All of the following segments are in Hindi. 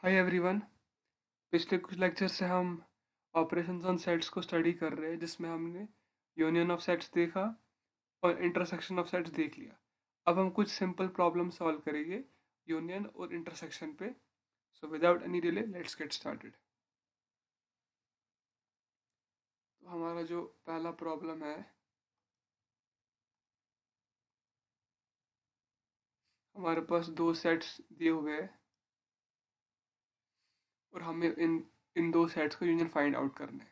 Hi everyone. पिछले कुछ लेक्चर से हम ऑपरेशंस ऑन सेट्स को स्टडी कर रहे हैं, जिसमें हमने यूनियन ऑफ सेट्स देखा और इंटरसेक्शन ऑफ सेट्स देख लिया। अब हम कुछ सिंपल प्रॉब्लम सॉल्व करेंगे यूनियन और इंटरसेक्शन पे। So without any delay let's get started. तो हमारा जो पहला प्रॉब्लम है, हमारे पास दो सेट्स दिए हुए हैं और हमें इन इन दो सेट्स का यूनियन फाइंड आउट करना है।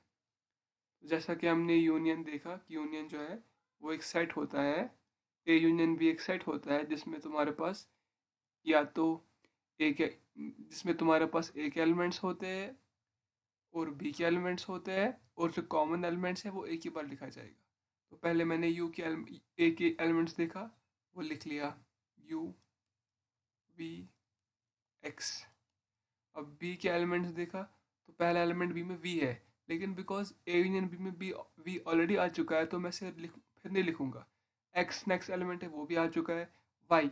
जैसा कि हमने यूनियन देखा कि यूनियन जो है वो एक सेट होता है, ए यूनियन बी एक सेट होता है जिसमें तुम्हारे पास या तो एक जिसमें तुम्हारे पास ए के एलिमेंट्स होते हैं और बी के एलिमेंट्स होते हैं, और जो कॉमन एलिमेंट्स है वो एक ही बार लिखा जाएगा। तो पहले मैंने ए के एलिमेंट्स देखा, वो लिख लिया यू वी एक्स। अब बी के एलिमेंट्स देखा तो पहला एलिमेंट बी में वी है, लेकिन बिकॉज ए यूनियन बी में बी वी ऑलरेडी आ चुका है तो मैं फिर नहीं लिखूंगा। एक्स नेक्स्ट एलिमेंट है, वो भी आ चुका है, वाई,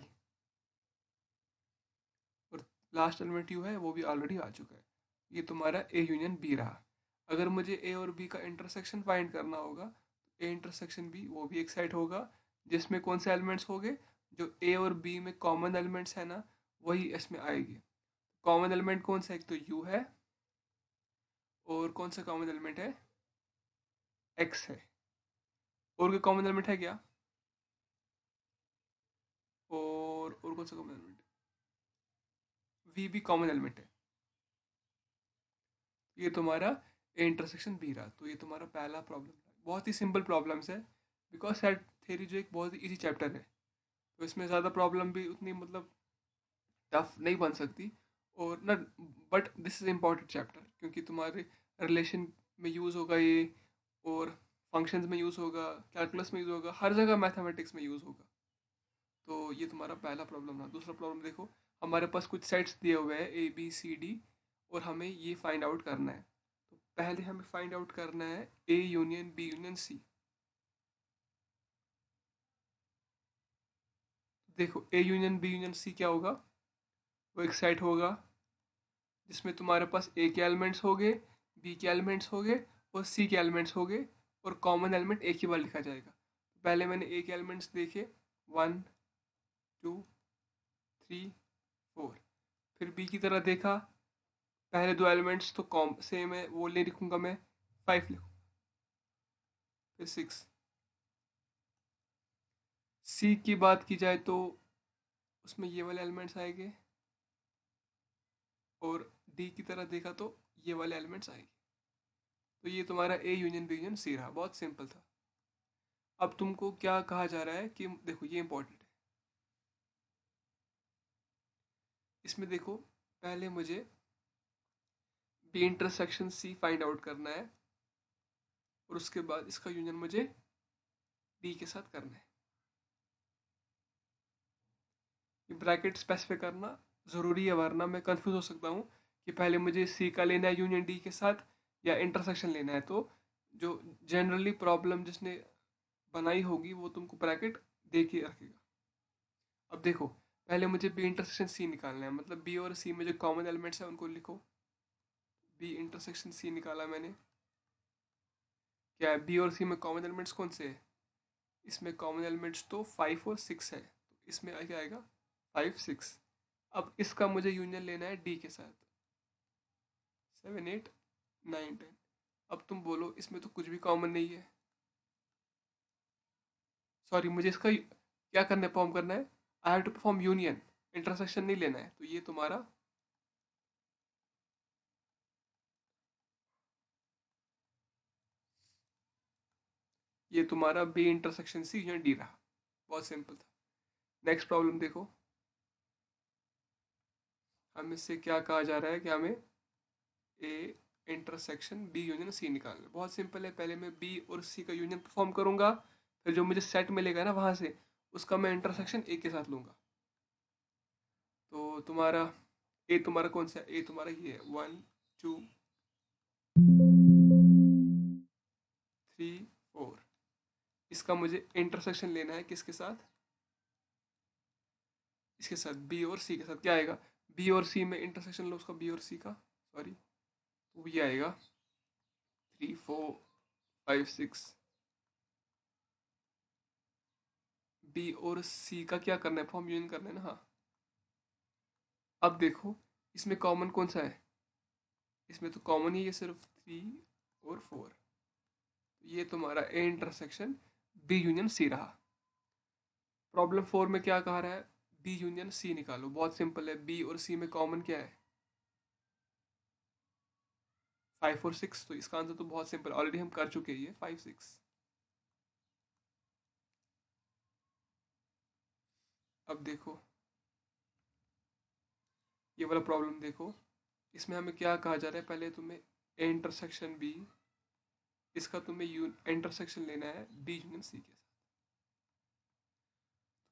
और लास्ट एलिमेंट यू है, वो भी ऑलरेडी आ चुका है। ये तुम्हारा ए यूनियन बी रहा। अगर मुझे ए और बी का इंटरसेक्शन फाइंड करना होगा तो ए इंटरसेक्शन बी वो भी एक सेट होगा जिसमें कौन से एलिमेंट्स होंगे, जो ए और बी में कॉमन एलिमेंट्स है ना, वही इसमें आएगी। कॉमन एलिमेंट कौन सा है? एक तो यू है, और कौन सा कॉमन एलिमेंट है? एक्स है। और कोई कॉमन एलिमेंट है क्या? और कौन सा कॉमन एलिमेंट है? वी भी कॉमन एलिमेंट है। ये तुम्हारा ए इंटरसेक्शन बी रहा। तो ये तुम्हारा पहला प्रॉब्लम है। बहुत ही सिंपल प्रॉब्लम्स है, बिकॉज सेट थ्योरी जो एक बहुत ही इजी चैप्टर है, तो इसमें ज़्यादा प्रॉब्लम भी उतनी मतलब टफ नहीं बन सकती। और ना, but this is important chapter क्योंकि तुम्हारे रिलेशन में यूज़ होगा ये, और फंक्शंस में यूज़ होगा, कैलकुलस में यूज़ होगा, हर जगह मैथमेटिक्स में यूज़ होगा। तो ये तुम्हारा पहला प्रॉब्लम रहा। दूसरा प्रॉब्लम देखो, हमारे पास कुछ सेट्स दिए हुए हैं ए बी सी डी, और हमें ये फाइंड आउट करना है। तो पहले हमें फाइंड आउट करना है A union B union C. देखो, A union B union C क्या होगा? वो एक सेट होगा जिसमें तुम्हारे पास ए के एलिमेंट्स होंगे, बी के एलिमेंट्स होंगे और सी के एलिमेंट्स होंगे, और कॉमन एलिमेंट एक ही बार लिखा जाएगा। पहले मैंने ए के एलिमेंट्स देखे, 1 2 3 4। फिर बी की तरह देखा, पहले दो एलिमेंट्स तो कॉम सेम है, वो नहीं लिखूंगा मैं, 5 लिखूँ। फिर 6। सी की बात की जाए तो उसमें ये वाले एलिमेंट्स आएंगे, और डी की तरह देखा तो ये वाले एलिमेंट्स आएंगे। तो ये तुम्हारा A union B union C रहा। बहुत सिंपल था। अब तुमको क्या कहा जा रहा है कि देखो, ये इंपॉर्टेंट है। इसमें देखो, पहले मुझे B intersection C find out करना है, और उसके बाद इसका यूनियन मुझे डी के साथ करना है। ये ब्रैकेट स्पेसिफाई करना ज़रूरी है, वरना मैं कंफ्यूज हो सकता हूँ कि पहले मुझे सी का लेना है यूनियन डी के साथ या इंटरसेक्शन लेना है। तो जो जनरली प्रॉब्लम जिसने बनाई होगी वो तुमको ब्रैकेट दे के रखेगा। अब देखो, पहले मुझे बी इंटरसेक्शन सी निकालना है, मतलब बी और सी में जो कॉमन एलिमेंट्स है उनको लिखो। बी इंटरसेक्शन सी निकाला मैंने। क्या है? बी और सी में कॉमन एलिमेंट्स कौन से है? इसमें कॉमन एलिमेंट्स तो 5 और 6 है, तो इसमें क्या आएगा? 5 6। अब इसका मुझे यूनियन लेना है डी के साथ, 7 8 9 10। अब तुम बोलो, इसमें तो कुछ भी कॉमन नहीं है। सॉरी, मुझे इसका क्या करना है, परफॉर्म करना है। I have to perform union, intersection नहीं लेना है। तो ये तुम्हारा B intersection C union D रहा। बहुत सिंपल था। नेक्स्ट प्रॉब्लम देखो, हम इससे क्या कहा जा रहा है कि हमें A intersection B union C निकालना है। बहुत सिंपल है। पहले मैं बी और सी का यूनियन परफॉर्म करूंगा, फिर जो मुझे सेट मिलेगा ना वहां से, उसका मैं इंटरसेक्शन ए के साथ लूंगा। तो तुम्हारा ए तुम्हारा कौन सा है? ए तुम्हारा ये है, 1 2 3 4। इसका मुझे इंटरसेक्शन लेना है किसके साथ? इसके साथ, बी और सी के साथ। क्या आएगा? बी और सी में इंटरसेक्शन लो उसका, बी और सी का, सॉरी, तो ये आएगा 3 4 5 6। बी और सी का क्या करना है, फॉर्म यूनियन करना है ना, हाँ। अब देखो इसमें कॉमन कौन सा है, इसमें तो कॉमन ही है सिर्फ 3 और 4। ये तुम्हारा A intersection B union C रहा। प्रॉब्लम 4 में क्या कहा रहा है, बी यूनियन सी निकालो। बहुत सिंपल है, बी और सी में कॉमन क्या है, 5 और 6। तो इसका आंसर तो बहुत सिंपल, ऑलरेडी हम कर चुके हैं ये 5 6। अब देखो ये वाला प्रॉब्लम देखो, इसमें हमें क्या कहा जा रहा है, पहले तुम्हें ए इंटरसेक्शन बी, इसका तुम्हें इंटरसेक्शन लेना है बी यूनियन सी के साथ।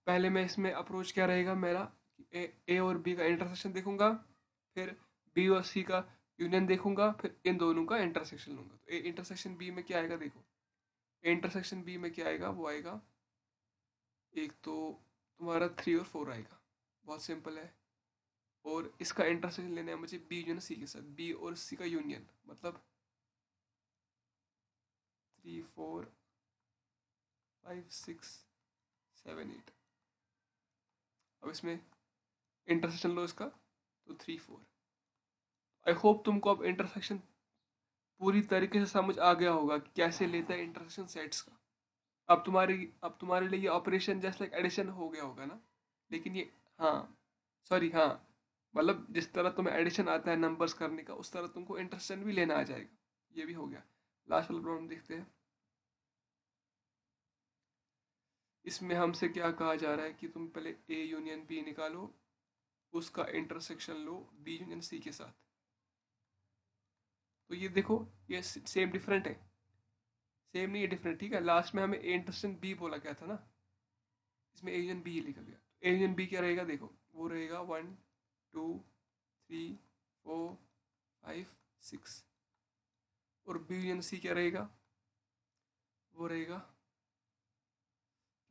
पहले मैं इसमें अप्रोच क्या रहेगा मेरा, ए और बी का इंटरसेक्शन देखूंगा, फिर बी और सी का यूनियन देखूंगा, फिर इन दोनों का इंटरसेक्शन लूंगा। तो ए इंटरसेक्शन बी में क्या आएगा देखो, ए इंटरसेक्शन बी में क्या आएगा, वो आएगा एक तो तुम्हारा 3 और 4 आएगा, बहुत सिंपल है। और इसका इंटरसेक्शन लेना है मुझे बी यूनियन सी के साथ, बी और सी का यूनियन मतलब 3 4 5 6 7 8। अब इसमें इंटरसेक्शन लो इसका, तो 3 4। आई होप तुमको अब इंटरसेक्शन पूरी तरीके से समझ आ गया होगा कि कैसे लेता है इंटरसेक्शन सेट्स का। अब तुम्हारे लिए ये ऑपरेशन जस्ट लाइक एडिशन हो गया होगा ना, लेकिन ये, हाँ, सॉरी, हाँ, मतलब जिस तरह तुम्हें एडिशन आता है नंबर्स करने का, उस तरह तुमको इंटरसेक्शन भी लेना आ जाएगा। ये भी हो गया। लास्ट वाला प्रॉब्लम देखते हैं। इसमें हमसे क्या कहा जा रहा है कि तुम पहले ए यूनियन बी निकालो, उसका इंटरसेक्शन लो बी यूनियन सी के साथ। तो ये देखो, ये सेम डिफरेंट है, सेम नहीं है, डिफरेंट, ठीक है। लास्ट में हमें ए इंटरसेक्शन बी बोला गया था ना, इसमें ए यूनियन बी लिखा गया। ए यूनियन बी क्या रहेगा देखो, वो रहेगा 1 2 3 4 5 6। और बी यूनियन सी क्या रहेगा, वो रहेगा,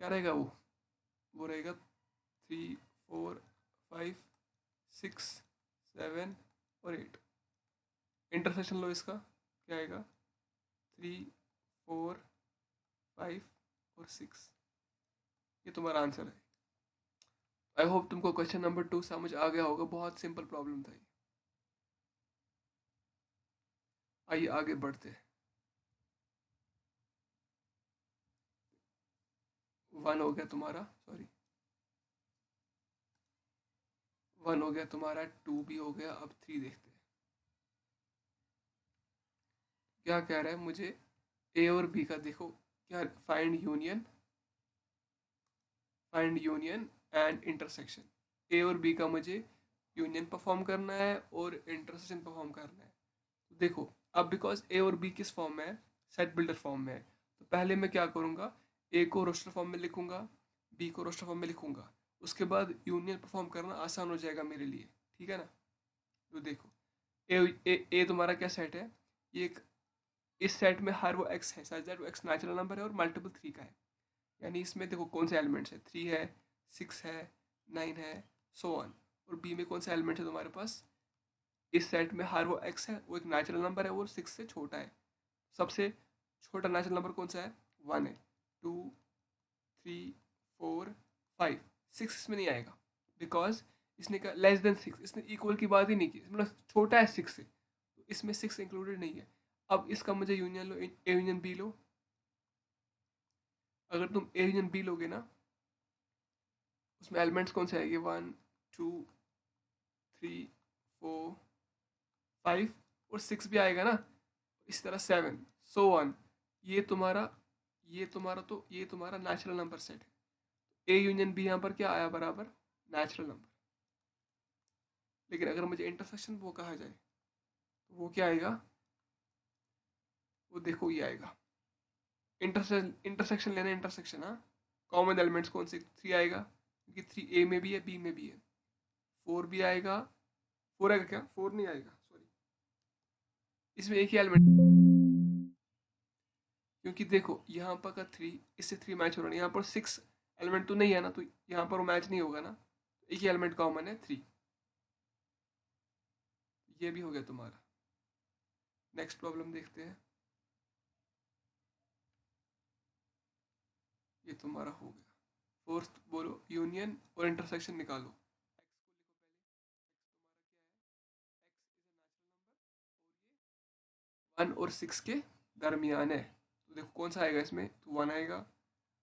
क्या रहेगा वो रहेगा 3 4 5 6 7 और 8। इंटरसेक्शन लो इसका, क्या आएगा, 3 4 5 और 6। ये तुम्हारा आंसर है। आई होप तुमको क्वेश्चन नंबर 2 समझ आ गया होगा, बहुत सिंपल प्रॉब्लम था ये। आइए आगे बढ़ते हैं। 1 हो गया तुम्हारा, सॉरी, 1 हो गया तुम्हारा, 2 भी हो गया। अब 3 देखते हैं क्या कह रहा है मुझे। ए और बी का देखो, क्या, फाइंड यूनियन एंड इंटरसेक्शन। ए और बी का मुझे यूनियन परफॉर्म करना है और इंटरसेक्शन परफॉर्म करना है। तो देखो, अब बिकॉज ए और बी किस फॉर्म में है, सेट बिल्डर फॉर्म में है, तो पहले मैं क्या करूँगा, ए को रोस्टर फॉर्म में लिखूंगा, बी को रोस्टर फॉर्म में लिखूंगा। उसके बाद यूनियन परफॉर्म करना आसान हो जाएगा मेरे लिए, ठीक है ना। तो देखो, ए तुम्हारा क्या सेट है, ये एक, इस सेट में हर वो एक्स है सच दैट वो एक्स नेचुरल नंबर है और मल्टीपल 3 का है। यानी इसमें देखो कौन से एलिमेंट्स है, 3 है, 6 है, 9 है, सो ऑन। और बी में कौन सा एलिमेंट है तुम्हारे पास, इस सेट में हर वो एक्स है, वो एक नेचुरल नंबर है, वो 6 से छोटा है। सबसे छोटा नेचुरल नंबर कौन सा है, 1 है। 2 3 4 5, 6 इसमें नहीं आएगा, बिकॉज इसने कहा लेस देन 6, इसने इक्वल की बात ही नहीं की, मतलब छोटा है 6 से, तो इसमें 6 इंक्लूडेड नहीं है। अब इसका मुझे यूनियन लो, ए यूनियन बी लो। अगर तुम ए यूनियन बी लोगे ना, उसमें एलिमेंट्स कौन से आएंगे, 1 2 3 4 5 और 6 भी आएगा ना, इस तरह 7, सो वन। ये तुम्हारा ये तुम्हारा नेचुरल नंबर सेट है। ए यूनियन बी यहाँ पर क्या आया, बराबर नेचुरल नंबर। लेकिन अगर मुझे इंटरसेक्शन वो कहा जाए, तो वो क्या आएगा, वो देखो ये आएगा, इंटरसेक्शन लेना, इंटरसेक्शन, हाँ। कॉमन एलिमेंट्स कौन से, 3 आएगा, क्योंकि 3 ए में भी है बी में भी है। 4 भी आएगा, 4 आएगा क्या, 4 नहीं आएगा, सॉरी, इसमें एक ही एलिमेंट, क्योंकि देखो यहाँ पर का 3 इससे 3 मैच हो रहा है, यहाँ पर 6 एलिमेंट तो नहीं है ना, तो यहाँ पर वो मैच नहीं होगा ना। एक ही एलिमेंट कॉमन है, 3। ये भी हो गया तुम्हारा। नेक्स्ट प्रॉब्लम देखते हैं। ये तुम्हारा हो गया। फोर्थ बोलो, यूनियन और इंटरसेक्शन निकालो। वन और सिक्स के दरमियान है, तो देखो कौन सा आएगा इसमें, तो वन आएगा।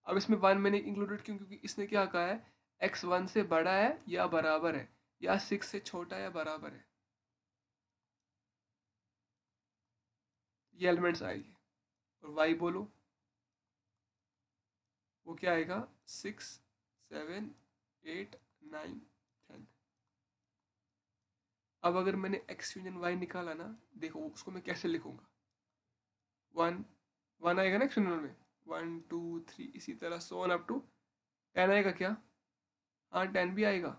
अब इसमें वन मैंने इंक्लूडेड क्यों, क्योंकि इसने क्या कहा है, एक्स वन से बड़ा है या बराबर है, या सिक्स से छोटा या बराबर है, ये एलिमेंट्स आएंगे। और वाई बोलो, वो क्या आएगा, सिक्स, सेवन, एट, नाइन, 10। अब अगर मैंने एक्स यूनियन वाई निकाला ना, देखो उसको मैं कैसे लिखूंगा, वन, वन आएगा ना एक्स यूनियन में, वन टू थ्री, इसी तरह सो ऑन अप टू 10 आएगा क्या, हाँ 10 भी आएगा,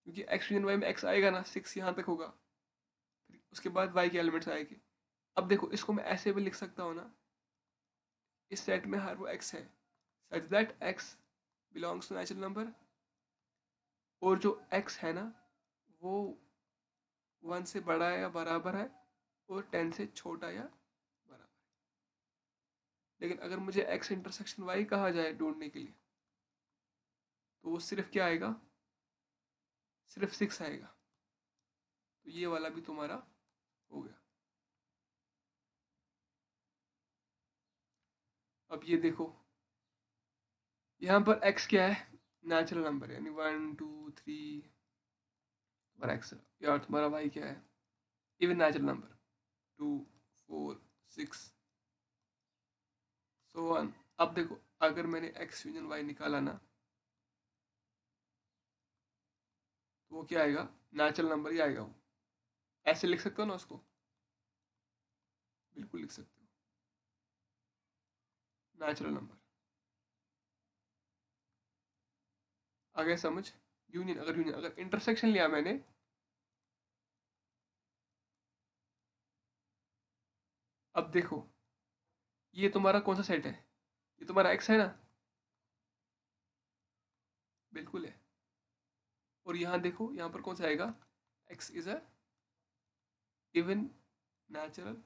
क्योंकि एक्स यूनियन वाई में एक्स आएगा ना, सिक्स यहाँ तक होगा, फिर उसके बाद वाई के एलिमेंट्स आएंगे। अब देखो इसको मैं ऐसे भी लिख सकता हूँ ना, इस सेट में हर वो एक्स है, such that x belongs to natural number, और जो एक्स है ना वो वन से बड़ा है या बराबर है, और 10 से छोटा या बराबर है। लेकिन अगर मुझे एक्स इंटरसेक्शन वाई कहा जाए ढूंढने के लिए, तो वो सिर्फ क्या आएगा, सिर्फ सिक्स आएगा। तो ये वाला भी तुम्हारा हो गया। अब ये देखो, यहाँ पर x क्या है, नेचुरल नंबर, यानी वन टू थ्री, तुम्हारा x, यार तुम्हारा y क्या है, even natural number, two, four, six, so on. अब देखो अगर मैंने x यूनियन y निकाला ना, तो वो क्या आएगा, नेचुरल नंबर ही आएगा वो। ऐसे लिख सकते हो ना उसको, बिल्कुल लिख सकते हो, नेचुरल नंबर। आ गया समझ। यूनियन अगर इंटरसेक्शन लिया मैंने, अब देखो ये तुम्हारा कौन सा सेट है, ये तुम्हारा x है ना, बिल्कुल है। और यहाँ देखो, यहाँ पर कौन सा आएगा, x is a even natural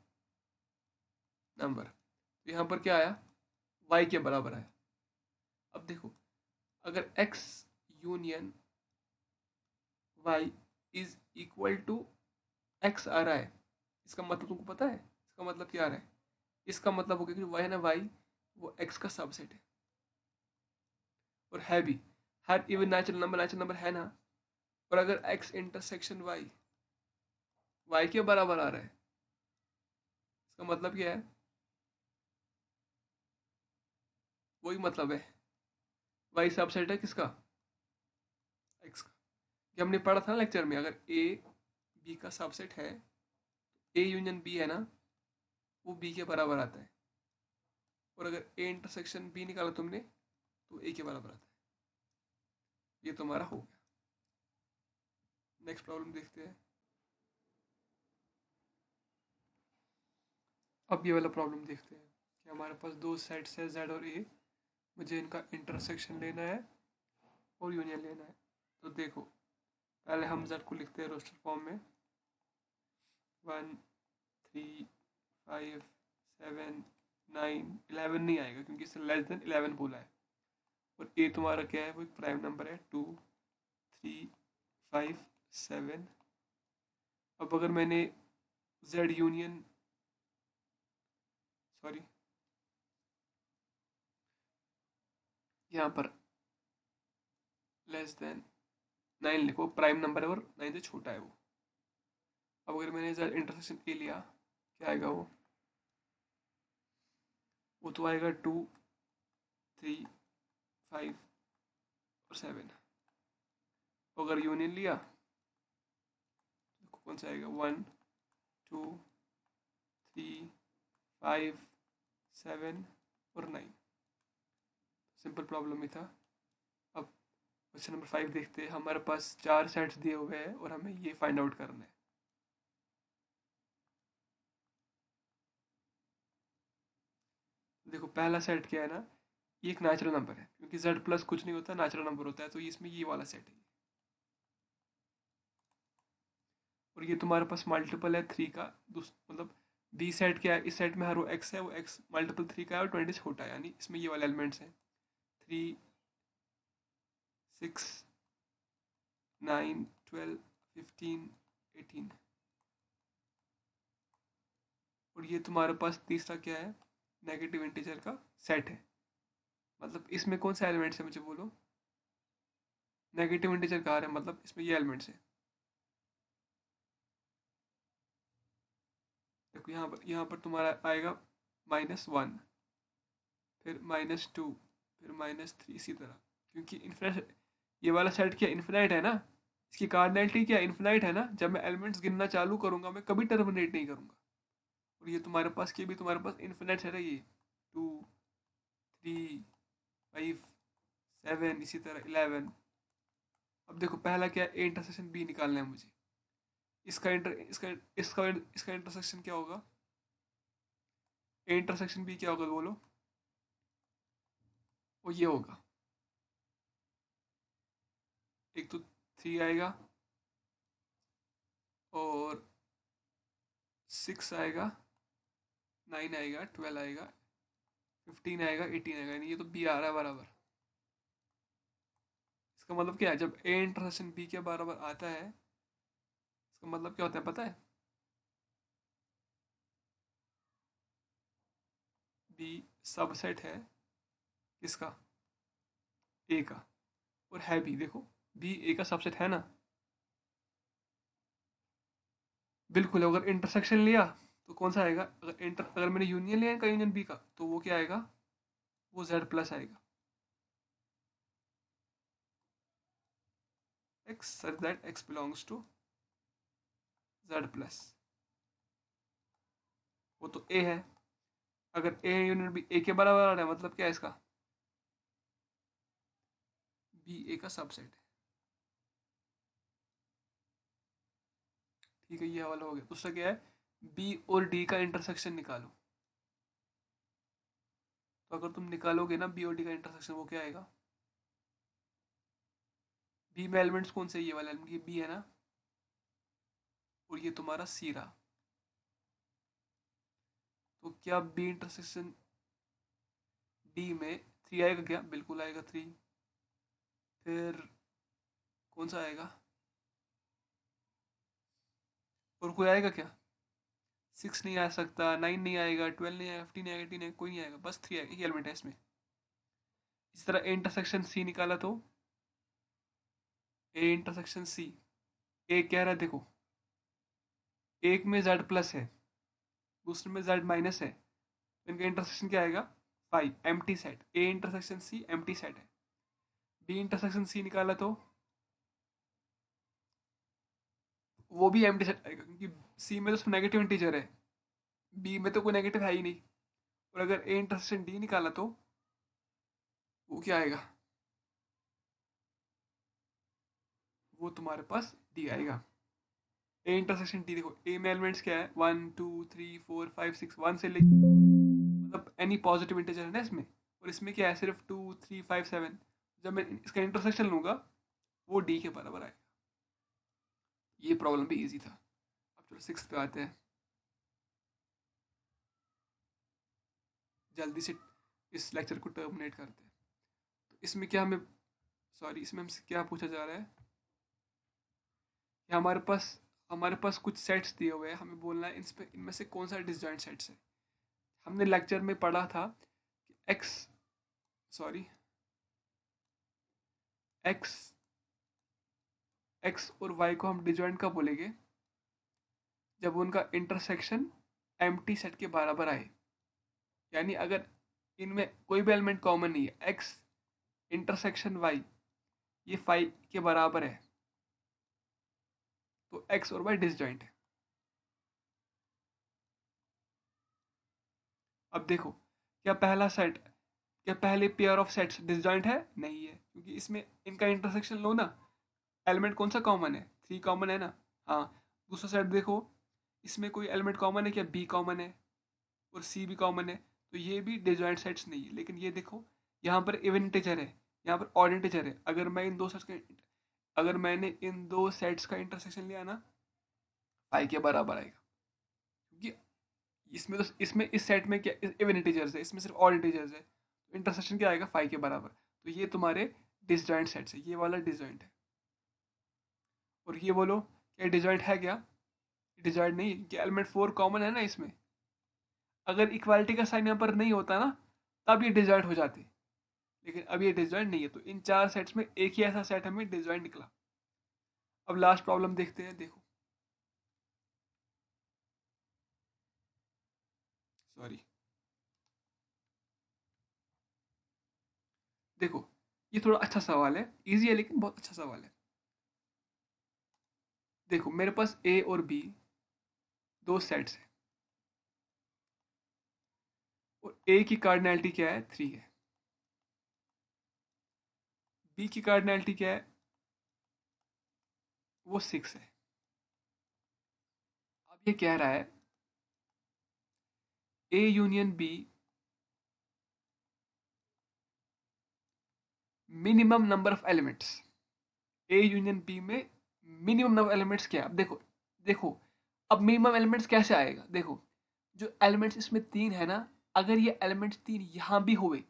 number, तो यहाँ पर क्या आया, y के बराबर आया। अब देखो अगर x union y is equal to x आ रहा है, इसका मतलब तुमको पता है इसका मतलब क्या आ रहा है, इसका मतलब हो गया कि y है ना, y वो x का सबसेट है, और है भी, हर इवन नेचुरल नंबर है ना। और अगर x इंटरसेक्शन y के बराबर आ रहा है, इसका मतलब क्या है, वही मतलब है, y सबसेट है किसका, x का। ये हमने पढ़ा था ना लेक्चर में, अगर a b का सबसेट है, a यूनियन b है ना, वो b के बराबर आता है। और अगर a इंटरसेक्शन b निकाला तुमने, तो a के बराबर आता है। ये तुम्हारा हो गया। नेक्स्ट प्रॉब्लम देखते हैं। अब ये वाला प्रॉब्लम देखते हैं कि हमारे पास दो सेट्स है z और a, मुझे इनका इंटरसेक्शन लेना है और यूनियन लेना है। तो देखो पहले हम z को लिखते हैं रोस्टर फॉर्म में, one, three, five, seven, nine, 11 नहीं आएगा क्योंकि इससे लेस देन 11 बोला है। और ए तुम्हारा क्या है, वो एक प्राइम नंबर है, टू, थ्री, फाइव, सेवन। अब अगर मैंने जेड यूनियन, सॉरी यहाँ पर लेस देन 9 लिखो, प्राइम नंबर है और 9 से छोटा है वो। अब अगर मैंने जेड इंटरसेक्शन ए लिया, क्या आएगा वो तो आएगा टू, थ्री, फाइव और सेवन। अगर यूनियन लिया, कौन सा आएगा, one, two, three, five, seven और 9। सिंपल प्रॉब्लम ही था। अब क्वेश्चन नंबर 5 देखते हैं। हमारे पास चार सेट्स दिए हुए हैं और हमें ये फाइंड आउट करना है। देखो पहला सेट क्या है ना, ये एक नेचुरल नंबर है, क्योंकि z प्लस कुछ नहीं होता, नेचुरल नंबर होता है, तो इसमें ये वाला सेट है। और ये तुम्हारे पास मल्टीपल है 3 का, मतलब दी सेट क्या है, इस सेट में हर वो एक्स है, वो एक्स मल्टीपल 3 का है और 20 छोटा है, यानी इसमें ये वाले एलिमेंट्स हैं 3, 6, 9, 12, 15, 18। और ये तुम्हारे पास तीसरा क्या है, नेगेटिव इंटीजर का सेट है। मतलब इसमें कौन सा एलिमेंट्स है मुझे बोलो, नेगेटिव इंटीजर कहाँ है, मतलब इसमें ये एलिमेंट्स है। देखो यहाँ पर तुम्हारा आएगा -1, फिर -2, फिर -3, इसी तरह, क्योंकि इन्फिनिट ये वाला सेट क्या इन्फिनाइट है ना, इसकी कार्डिनैलिटी क्या इन्फिनाइट है ना, जब मैं एलिमेंट्स गिनना चालू करूंगा मैं कभी टर्मिनेट नहीं करूंगा। और ये तुम्हारे पास क्या भी तुम्हारे पास इन्फिनाइट है ना, ये 2, 3, 5, 7, इसी तरह 11। अब देखो पहला क्या है, ए इंटरसेक्शन बी निकालना है मुझे। इसका इंटरसेक्शन क्या होगा, ए इंटरसेक्शन बी क्या होगा बोलो, वो ये होगा, एक तो 3 आएगा और 6 आएगा, 9 आएगा, 12 आएगा, 15 आएगा, 18 आएगा, यानी ये तो बी आ रहा है बराबर। इसका मतलब क्या है, जब ए इंटरसेक्शन बी के बराबर आता है, इसका मतलब क्या होता है पता है, बी सबसेट है किसका, ए का। और है भी, देखो बी ए का सबसेट है ना, बिल्कुल। अगर इंटरसेक्शन लिया तो कौन सा आएगा, अगर मैंने यूनियन लिया इनका, यूनियन बी का, तो वो क्या आएगा, वो जेड प्लस आएगा, x such that x belongs to Z plus. वो तो ए है, अगर ए यूनियन बी ए के बराबर आ रहा है, मतलब क्या है इसका, बी ए का सबसेट है। ठीक है, ये वाला हो गया। दूसरा क्या है, बी और डी का इंटरसेक्शन निकालो। तो अगर तुम निकालोगे ना बी और डी का इंटरसेक्शन, वो क्या आएगा, बी में एलिमेंट्स कौन से, ये वाला एलिमेंट ये बी है ना, और ये तुम्हारा सी रहा। तो क्या बी इंटरसेक्शन डी में 3 आएगा क्या, बिल्कुल आएगा 3। फिर कौन सा आएगा, और कोई आएगा क्या, 6 नहीं आ सकता, 9 नहीं आएगा, 12 नहीं आएगा, 15 नहीं आएगा, 18 नहीं आएगा, कोई नहीं आएगा, बस 3 आएगा, एक एलिमेंट है इसमें। इस तरह ए इंटरसेक्शन सी निकाला तो ए इंटरसेक्शन सी, ए कह रहा है देखो, एक में जेड प्लस है, दूसरे में जेड माइनस है, तो इनका इंटरसेक्शन क्या आएगा, 5, empty set. A intersection C empty set है। बी इंटरसेक्शन सी निकाला तो वो भी एम्प्टी सेट आएगा, क्योंकि सी में तो नेगेटिव इंटीजर है, बी में तो कोई नेगेटिव है ही नहीं। और अगर ए इंटरसेक्शन डी निकाला तो वो क्या आएगा, वो तुम्हारे पास डी आएगा। ए इंटरसेक्शन डी देखो, ए में एलिमेंट्स क्या है, 1, 2, 3, 4, 5, 6, 1 से लेकर, मतलब एनी पॉजिटिव इंटीजर है ना इसमें, और इसमें क्या है सिर्फ 2, 3, 5, 7। जब मैं इसका इंटरसेक्शन लूंगा वो डी के बराबर आएगा। ये प्रॉब्लम भी इजी था। अब चलो 6 पे आते हैं, जल्दी से इस लेक्चर को टर्मिनेट करते हैं। तो इसमें क्या हमें, सॉरी, इसमें हमसे क्या पूछा जा रहा है कि हमारे पास कुछ सेट्स दिए हुए हैं, हमें बोलना है इनमें से कौन सा डिसजॉइंट सेट्स है। हमने लेक्चर में पढ़ा था कि सॉरी एक्स एक्स और वाई को हम डिसजॉइंट कब बोलेंगे, जब उनका इंटरसेक्शन एम्प्टी सेट के बराबर आए। यानी अगर इनमें कोई भी एलिमेंट कॉमन नहीं है, एक्स इंटरसेक्शन वाई ये 5 के बराबर है, तो एक्स और वाई डिसजॉइंट है। अब देखो, क्या पहले पेयर ऑफ सेट्स डिसजॉइंट है, नहीं है, क्योंकि इसमें इनका इंटरसेक्शन लो ना, एलिमेंट कौन सा कॉमन है, 3 कॉमन है ना। हाँ, दूसरा सेट देखो, इसमें कोई एलिमेंट कॉमन है क्या, बी कॉमन है और सी भी कॉमन है, तो ये भी डिसजॉइंट सेट्स नहीं है। लेकिन ये देखो, यहाँ पर इवन इंटीजर है, यहाँ पर ऑड इंटीजर है। अगर मैंने इन दो सेट्स का इंटरसेक्शन लिया ना, फाइव के बराबर आएगा, क्योंकि इसमें इस सेट में क्या इवन इंटीजर्स है, इसमें सिर्फ ऑड इंटीजर्स है, तो इंटरसेक्शन क्या आएगा, फाइव के बराबर। तो ये तुम्हारे डिसजॉइंट सेट्स है, ये वाला डिसजॉइंट है। और ये बोलो क्या डिसजॉइंट है क्या? डिसजॉइंट नहीं है, एलिमेंट फोर कॉमन है ना इसमें। अगर इक्वालिटी का साइन यहाँ पर नहीं होता ना, तब ये डिसजॉइंट हो जाती, लेकिन अब ये डिसजॉइंट नहीं है। तो इन चार सेट्स में एक ही ऐसा सेट हमें डिसजॉइंट निकला। अब लास्ट प्रॉब्लम देखते हैं, देखो, सॉरी, देखो, ये थोड़ा अच्छा सवाल है, इजी है लेकिन बहुत अच्छा सवाल है। देखो मेरे पास ए और बी दो सेट्स है, और ए की कार्डिनैलिटी क्या है, थ्री है। बी की कार्डिनैलिटी क्या है, वो सिक्स है। अब ये कह रहा है A union B minimum number of elements. A union B में मिनिमम नंबर एलिमेंट्स क्या है? अब देखो, देखो, अब मिनिमम एलिमेंट्स कैसे आएगा, देखो, जो एलिमेंट्स इसमें तीन है ना, अगर ये एलिमेंट्स तीन यहां भी हुए,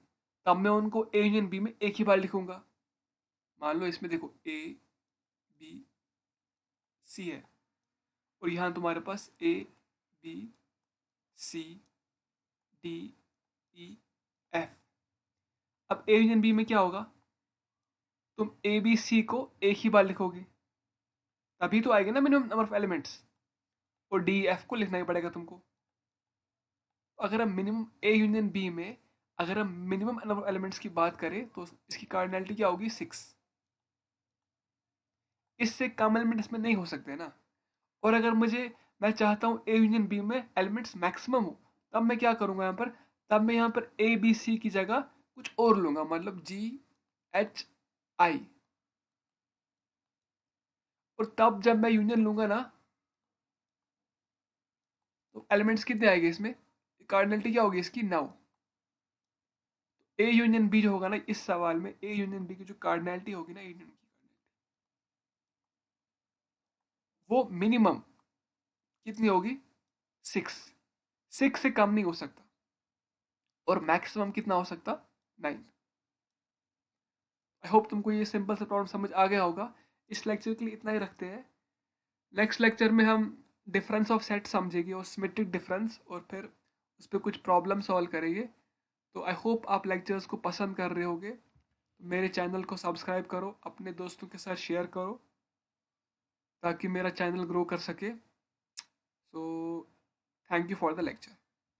तब मैं उनको ए यूनियन बी में एक ही बार लिखूंगा। मान लो इसमें देखो ए बी सी है, और यहाँ तुम्हारे पास A B C D E F. अब ए यूनियन बी में क्या होगा, तुम ए बी सी को एक ही बार लिखोगे, तभी तो आएगा ना मिनिमम नंबर ऑफ एलिमेंट्स। और डी एफ को लिखना ही पड़ेगा तुमको। अगर हम मिनिमम ए यूनियन बी में, अगर हम मिनिमम नंबर ऑफ एलिमेंट्स की बात करें, तो इसकी कार्डिनैलिटी क्या होगी, सिक्स। इससे कम एलिमेंट इसमें नहीं हो सकते ना। और अगर मैं चाहता हूँ ए यूनियन बी में एलिमेंट्स मैक्सिमम हो, तब मैं क्या करूँगा यहाँ पर, तब मैं यहाँ पर ए बी सी की जगह कुछ और लूँगा, मतलब जी एच आई। और तब जब मैं यूनियन लूँगा ना, तो एलिमेंट्स कितने आएंगे इसमें, कार्डिनलिटी क्या होगी इसकी, नाउ। ए यूनियन बी जो होगा ना इस सवाल में, ए यूनियन बी की जो कार्डिनलिटी होगी ना, ए यूनियन की वो मिनिमम कितनी होगी, सिक्स। सिक्स से कम नहीं हो सकता, और मैक्सिमम कितना हो सकता, नाइन। आई होप तुमको ये सिंपल सा प्रॉब्लम समझ आ गया होगा। इस लेक्चर के लिए इतना ही रखते हैं। नेक्स्ट लेक्चर में हम डिफरेंस ऑफ सेट समझेंगे, और सिमेट्रिक डिफरेंस, और फिर उस पर कुछ प्रॉब्लम सॉल्व करेंगे। तो आई होप आप लेक्चर्स को पसंद कर रहे होगे। मेरे चैनल को सब्सक्राइब करो, अपने दोस्तों के साथ शेयर करो, ताकि मेरा चैनल ग्रो कर सके। So thank you for the lecture.